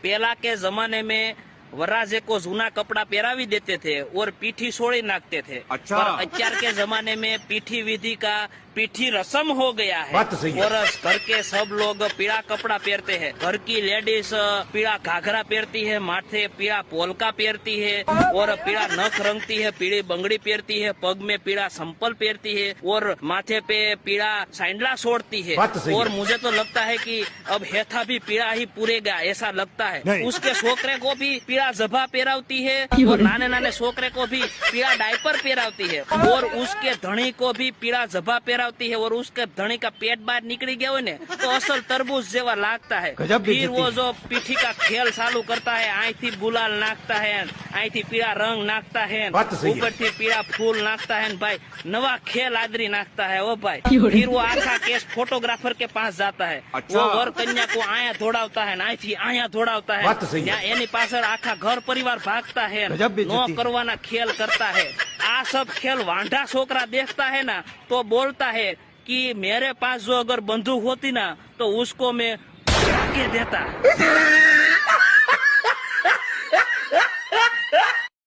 पहला के जमाने में वराजे को जूना कपड़ा पहरावी देते थे और पीठी सोड़ी नाकते थे। अच्छा। पर अत्यार के जमाने में पीठी विधि का पीठी रस्म हो गया है। बात तो सही है। और घर के सब लोग पीला कपड़ा पहनते हैं। घर की लेडीज पीला घाघरा पहनती है, माथे पीला पोलका पहनती है और पीला नख रंगती है, पीली बंगड़ी पहनती है, पग में पीला संपल पहनती है और माथे पे पीला सैंडला छोड़ती है। बात तो सही और है। मुझे तो लगता है कि अब हेथा भी पीला ही पूरेगा, ऐसा लगता है। नहीं। उसके छोकरे को भी पीला जभा पहरावती है और नाने नाने छोकरे को भी पीला डायपर पहरावती है और उसके धणी को भी पीला जभा पहरावती है और उसके धणी का पेट बाहर निकली गया हो ने तो असल तरबूज जेवा लागता है। गजब फिर बेइज्जती। वो जो पीठी का खेल चालू करता है, आई थी गुलाल नाखता है, आई थी पीला रंग नाखता है, बात तो सही है। ऊपर थी पीला फूल नाखता है, भाई नवा खेल आदरी नाखता है वो भाई। फिर वो आखा केस फोटोग्राफर के पास जाता है। अच्छा। वो वर कन्या को आया दौड़ावता है, आई थी आया दौड़ावता है। बात तो सही है। ત્યાં એની પાછળ આખા ઘર પરિવાર ભાગતા है, गजब बेइज्जती। नो करवाना खेल करता है। आ सब खेल वांढा छोकरा देखता है ना तो बोलता है कि मेरे पास जो अगर बंदूक होती ना तो उसको मैं के देता।